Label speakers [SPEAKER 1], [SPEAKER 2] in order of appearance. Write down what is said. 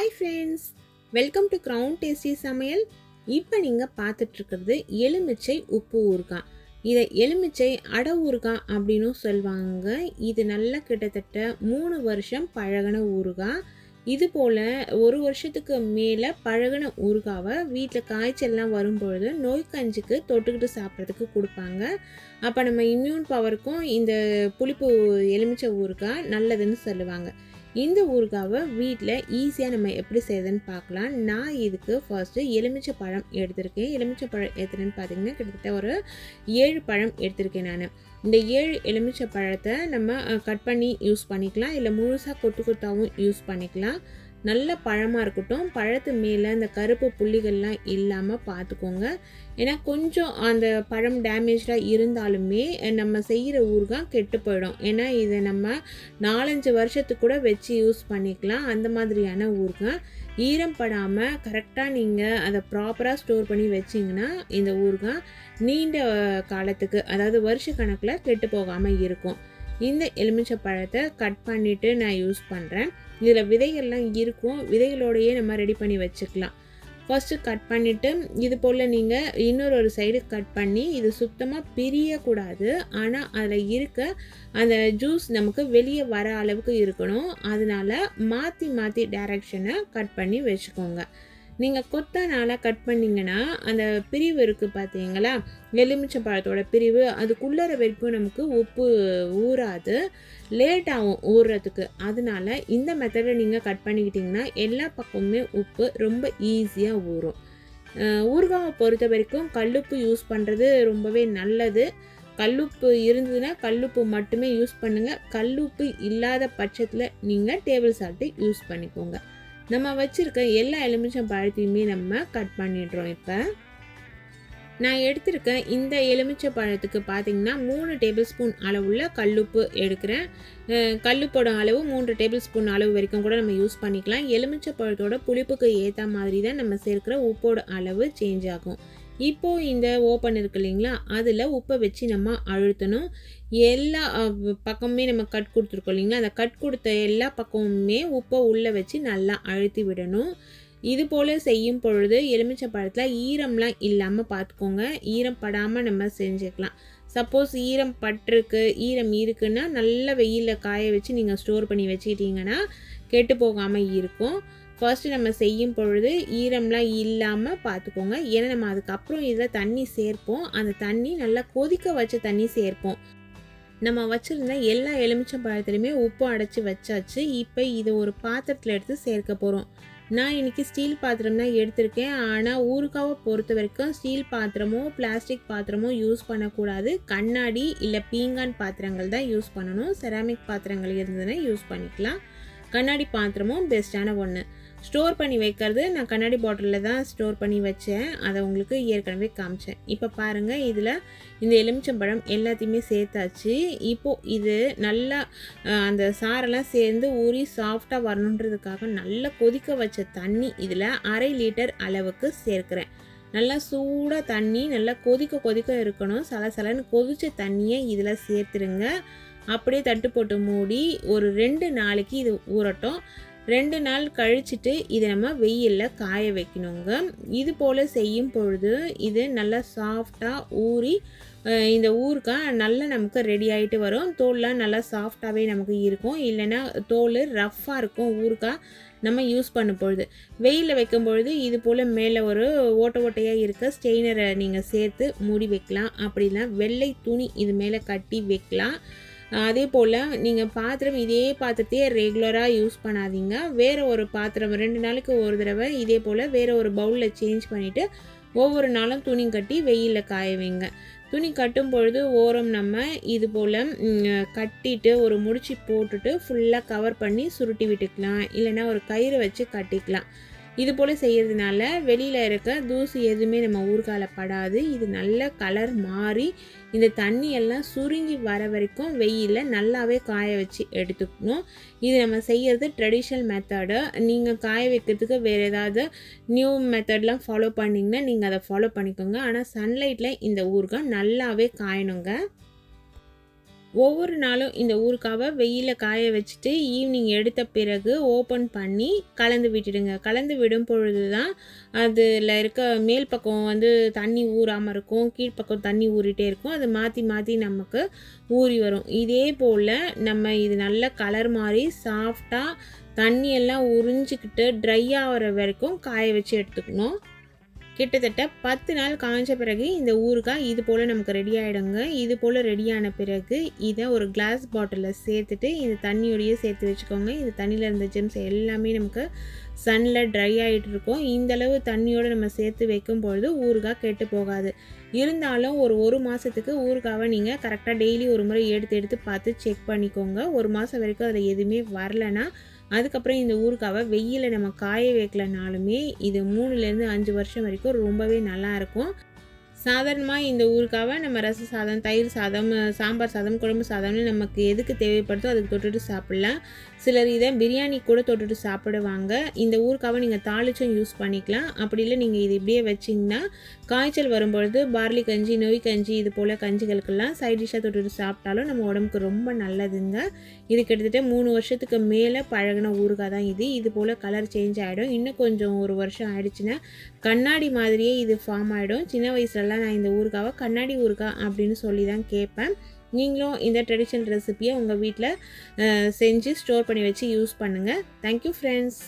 [SPEAKER 1] Hi friends, welcome to crown tasty சமையல். இப்போ நீங்கள் பார்த்துட்ருக்கிறது எலுமிச்சை உப்பு ஊறுகாய். இதை எலுமிச்சை அடை ஊறுகாய் அப்படின்னு சொல்லுவாங்க. இது நல்லா கிட்டத்தட்ட 3 வருஷம் பழகின ஊறுகாய். இது போல் 1 வருஷத்துக்கு மேலே பழகின ஊறுகாவை வீட்டில் காய்ச்சல்லாம் வரும்பொழுது நோய் கஞ்சிக்கு தொட்டுக்கிட்டு சாப்பிட்றதுக்கு கொடுப்பாங்க. அப்போ நம்ம இம்யூன் பவருக்கும் இந்த புளிப்பு எலுமிச்சை ஊறுகாய் நல்லதுன்னு சொல்லுவாங்க. இந்த ஊறுகாவை வீட்டில் ஈஸியாக நம்ம எப்படி செய்யுதுன்னு பார்க்கலாம். நான் இதுக்கு ஃபர்ஸ்ட்டு எலுமிச்சை பழம் எடுத்திருக்கேன். எலுமிச்சை பழம் எடுத்துன்னு பார்த்தீங்கன்னா கிட்டத்தட்ட ஒரு 7 பழம் எடுத்திருக்கேன் நான். இந்த 7 எலுமிச்சை பழத்தை நம்ம கட் பண்ணி யூஸ் பண்ணிக்கலாம், இல்லை முழுசாக கொத்து கொத்தாவும் யூஸ் பண்ணிக்கலாம். நல்ல பழமாக இருக்கட்டும். பழத்து மேலே இந்த கருப்பு புள்ளிகள்லாம் இல்லாமல் பார்த்துக்கோங்க. ஏன்னா கொஞ்சம் அந்த பழம் டேமேஜாக இருந்தாலுமே நம்ம செய்கிற ஊறுகாய் கெட்டு போயிடும். ஏன்னா இதை நம்ம 4-5 வருஷத்துக்கு கூட வச்சு யூஸ் பண்ணிக்கலாம். அந்த மாதிரியான ஊறுகாய் ஈரம் படாமல் கரெக்டாக நீங்கள் அதை ப்ராப்பராக ஸ்டோர் பண்ணி வச்சிங்கன்னா இந்த ஊறுகாய் நீண்ட காலத்துக்கு, அதாவது வருஷ கணக்கில் கெட்டு போகாமல் இருக்கும். இந்த எலுமிச்சை பழத்தை கட் பண்ணிவிட்டு நான் யூஸ் பண்ணுறேன். இதில் விதைகள்லாம் இருக்கும், விதைகளோடையே நம்ம ரெடி பண்ணி வச்சுக்கலாம். ஃபஸ்ட்டு கட் பண்ணிவிட்டு இது போல் நீங்கள் இன்னொரு சைடு கட் பண்ணி, இது சுத்தமாக பிரியக்கூடாது. ஆனால் அதில் இருக்க அந்த ஜூஸ் நமக்கு வெளியே வர அளவுக்கு இருக்கணும். அதனால் மாற்றி மாற்றி டைரக்ஷனை கட் பண்ணி வச்சுக்கோங்க. நீங்கள் கொத்தனால கட் பண்ணிங்கன்னா அந்த பிரிவு இருக்குது பார்த்தீங்களா, எலுமிச்சை பழத்தோட பிரிவு, அதுக்குள்ளற வரைக்கும் நமக்கு உப்பு ஊறாது, லேட் ஆகும் ஊறுறதுக்கு. அதனால இந்த மெத்தடை நீங்கள் கட் பண்ணிக்கிட்டிங்கன்னா எல்லா பக்கமுமே உப்பு ரொம்ப ஈஸியாக ஊறும். ஊறுகாவை பொறுத்த வரைக்கும் கல்லுப்பு யூஸ் பண்ணுறது ரொம்பவே நல்லது. கல்லுப்பு இருந்ததுன்னா கல்லுப்பு மட்டுமே யூஸ் பண்ணுங்கள். கல்லுப்பு இல்லாத பட்சத்தில் நீங்கள் டேபிள் சால்ட்டு யூஸ் பண்ணிக்கோங்க. நம்ம வச்சுருக்க எல்லா எலுமிச்சம் பழத்தையுமே நம்ம கட் பண்ணிடுறோம். இப்போ நான் எடுத்திருக்க இந்த எலுமிச்சை பழத்துக்கு பார்த்திங்கன்னா 3 டேபிள் ஸ்பூன் அளவுள்ள கல்லுப்பு எடுக்கிறேன். கல்லுப்போட அளவு 3 டேபிள் ஸ்பூன் அளவு வரைக்கும் கூட நம்ம யூஸ் பண்ணிக்கலாம். எலுமிச்சை பழத்தோட புளிப்புக்கு ஏற்ற மாதிரி தான் நம்ம சேர்க்குற உப்போட அளவு சேஞ்ச் ஆகும். இப்போது இந்த ஓப்பன் இருக்குது இல்லைங்களா, அதில் உப்பை வச்சு நம்ம அழுத்தணும். எல்லா பக்கமுமே நம்ம கட் கொடுத்துருக்கோம் இல்லைங்களா, அந்த கட் கொடுத்த எல்லா பக்கமுமே உப்பை உள்ளே வச்சு நல்லா அழுத்தி விடணும். இது போல் செய்யும் பொழுது எலுமிச்சை பழத்தில் ஈரம்லாம் இல்லாமல் பார்த்துக்கோங்க. ஈரம் படாமல் நம்ம செஞ்சுக்கலாம். சப்போஸ் ஈரம் பட்டிருக்கு, ஈரம் இருக்குன்னா நல்ல வெயிலில் காய வச்சு நீங்கள் ஸ்டோர் பண்ணி வச்சுக்கிட்டிங்கன்னா கெட்டு போகாமல் இருக்கும். ஃபர்ஸ்ட்டு நம்ம செய்யும் பொழுது ஈரம்லாம் இல்லாமல் பார்த்துக்கோங்க. ஏன்னா நம்ம அதுக்கப்புறம் இதில் தண்ணி சேர்ப்போம். அந்த தண்ணி நல்லா கொதிக்க வச்ச தண்ணி சேர்ப்போம். நம்ம வச்சுருந்த எல்லா எலுமிச்சம் பழத்துலையுமே உப்பு அடைச்சி வச்சாச்சு. இப்போ இதை ஒரு பாத்திரத்தில் எடுத்து சேர்க்க போகிறோம். நான் இன்றைக்கி ஸ்டீல் பாத்திரம் தான் எடுத்திருக்கேன். ஆனால் ஊறுகாவை பொறுத்த வரைக்கும் ஸ்டீல் பாத்திரமோ பிளாஸ்டிக் பாத்திரமோ யூஸ் பண்ணக்கூடாது. கண்ணாடி இல்லை பீங்கான் பாத்திரங்கள் தான் யூஸ் பண்ணணும். செராமிக் பாத்திரங்கள் இருந்ததுன்னா யூஸ் பண்ணிக்கலாம். கண்ணாடி பாத்திரமும் பெஸ்ட்டான ஒன்று. ஸ்டோர் பண்ணி வைக்கிறது நான் கண்ணாடி பாட்டிலில் தான் ஸ்டோர் பண்ணி வச்சேன். அதை உங்களுக்கு ஏற்கனவே காமிச்சேன். இப்போ பாருங்கள், இதில் இந்த எலுமிச்சம்பழம் எல்லாத்தையுமே சேர்த்தாச்சு. இப்போது இது நல்லா அந்த சாரெல்லாம் சேர்ந்து ஊறி சாஃப்டாக வரணுன்றதுக்காக நல்லா கொதிக்க வச்ச தண்ணி இதில் 1/2 லிட்டர் அளவுக்கு சேர்க்குறேன். நல்லா சூடாக தண்ணி நல்லா கொதிக்க இருக்கணும். சலசலன்னு கொதித்த தண்ணியை இதில் சேர்த்துருங்க. அப்படியே தட்டு போட்டு மூடி ஒரு 2 நாளைக்கு இது ஊறட்டும். 2 நாள் கழிச்சிட்டு இதை நம்ம வெயிலில் காய வைக்கணுங்க. இது போல் செய்யும் பொழுது இது நல்லா சாஃப்டாக ஊறி இந்த ஊறுகாய் நல்லா நமக்கு ரெடி ஆகிட்டு வரும். தோல்லாம் நல்லா சாஃப்டாகவே நமக்கு இருக்கும். இல்லைன்னா தோல் ரஃப்பாக இருக்கும் ஊறுகாய் நம்ம யூஸ் பண்ணும் பொழுது. வெயிலில் வைக்கும் பொழுது இது போல் மேலே ஒரு ஓட்டையாக இருக்க ஸ்டெய்னரை நீங்கள் சேர்த்து மூடி வைக்கலாம். அப்படின்னா வெள்ளை துணி இது மேலே கட்டி வைக்கலாம். அதே போல் நீங்கள் பாத்திரம் இதே பாத்திரத்தையே ரெகுலராக யூஸ் பண்ணாதீங்க. வேறு ஒரு பாத்திரம் 2 நாளைக்கு ஒரு தடவை இதே போல் வேறு ஒரு பவுலில் சேஞ்ச் பண்ணிவிட்டு ஒவ்வொரு நாளும் துணி கட்டி வெயிலில் காய வைங்க. துணி கட்டும் பொழுது ஓரம் நம்ம இது போல் கட்டிட்டு ஒரு முடிச்சு போட்டுட்டு ஃபுல்லாக கவர் பண்ணி சுருட்டி விட்டுக்கலாம். இல்லைன்னா ஒரு கயிறு வச்சு கட்டிக்கலாம். இது போல் செய்கிறதுனால வெளியில் இருக்க தூசி எதுவுமே நம்ம ஊறுகாயில் படாது. இது நல்ல கலர் மாறி இந்த தண்ணியெல்லாம் சுருங்கி வர வரைக்கும் வெயிலில் நல்லாவே காய வச்சு எடுத்துக்கணும். இது நம்ம செய்கிறது ட்ரெடிஷ்னல் மெத்தடு. நீங்கள் காய வைக்கிறதுக்கு வேறு ஏதாவது நியூ மெத்தட்லாம் ஃபாலோ பண்ணிங்கன்னா நீங்கள் அதை ஃபாலோ பண்ணிக்கோங்க. ஆனால் சன்லைட்டில் இந்த ஊறுகாய் நல்லாவே காயணுங்க. ஒவ்வொரு நாளும் இந்த ஊறுகாவை வெயிலில் காய வச்சுட்டு ஈவினிங் எடுத்த பிறகு ஓப்பன் பண்ணி கலந்து விட்டுடுங்க. கலந்து விடும் பொழுது தான் அதில் இருக்க மேல் பக்கம் வந்து தண்ணி ஊறாமல் இருக்கும், கீழ்ப்பக்கம் தண்ணி ஊறிட்டே இருக்கும். அது மாற்றி மாற்றி நமக்கு ஊறி வரும். இதே போல் நம்ம இது நல்ல கலர் மாதிரி சாஃப்டாக தண்ணியெல்லாம் உறிஞ்சிக்கிட்டு ட்ரை ஆகிற வரைக்கும் காய வச்சு எடுத்துக்கணும். கிட்டத்தட்ட 10 நாள் காய்ஞ்ச பிறகு இந்த ஊறுகாய் இது போல் நமக்கு ரெடி ஆகிடுங்க. இது போல் ரெடியான பிறகு இதை ஒரு கிளாஸ் பாட்டிலில் சேர்த்துட்டு இந்த தண்ணியோடையே சேர்த்து வச்சுக்கோங்க. இந்த தண்ணியில் இருந்த ஜெம்ஸ் எல்லாமே நமக்கு சன்னில் ட்ரை ஆகிட்டு இருக்கும். இந்தளவு தண்ணியோடு நம்ம சேர்த்து வைக்கும் பொழுது ஊறுகாய் கெட்டு போகாது. இருந்தாலும் ஒரு மாதத்துக்கு ஊறுகாவை நீங்கள் கரெக்டாக டெய்லி ஒரு முறை எடுத்து பார்த்து செக் பண்ணிக்கோங்க. 1 மாதம் வரைக்கும் அதில் எதுவுமே வரலைன்னா அதுக்கப்புறம் இந்த ஊறுகாவை வெயிலில் நம்ம காய வைக்கலனாலுமே இது 3லேருந்து 5 வருஷம் வரைக்கும் ரொம்பவே நல்லாயிருக்கும். சாதாரணமாக இந்த ஊறுகாவை நம்ம ரச சாதம், தயிர் சாதம், சாம்பார் சாதம், குழம்பு சாதம்னு நமக்கு எதுக்கு தேவைப்படுதோ அதுக்கு தொட்டுட்டு சாப்பிட்லாம். சிலர் இதை பிரியாணி கூட தொட்டுட்டு சாப்பிடுவாங்க. இந்த ஊறுகாவை நீங்கள் தாளிச்சும் யூஸ் பண்ணிக்கலாம். அப்படி இல்லை நீங்கள் இது இப்படியே வச்சிங்கன்னா காய்ச்சல் வரும்பொழுது பார்லி கஞ்சி, நொய் கஞ்சி இது போல் கஞ்சிகளுக்கெல்லாம் சைட் டிஷ்ஷாக தொட்டுட்டு சாப்பிட்டாலும் நம்ம உடம்புக்கு ரொம்ப நல்லதுங்க. இது கிட்டத்தட்ட 3 வருஷத்துக்கு மேலே பழகின ஊறுகாய் தான் இது. இது போல் கலர் சேஞ்ச் ஆகிடும். இன்னும் கொஞ்சம் 1 வருஷம் ஆயிடுச்சுன்னா கண்ணாடி மாதிரியே இது ஃபார்ம் ஆகிடும். சின்ன வயசுலலாம் நான் இந்த ஊறுகாவை கண்ணாடி ஊறுகாய் அப்படின்னு சொல்லி தான் கேட்பேன். நீங்களும் இந்த ட்ரெடிஷ்னல் ரெசிபியை உங்கள் வீட்டில் செஞ்சு ஸ்டோர் பண்ணி வச்சு யூஸ் பண்ணுங்கள். Thank you friends.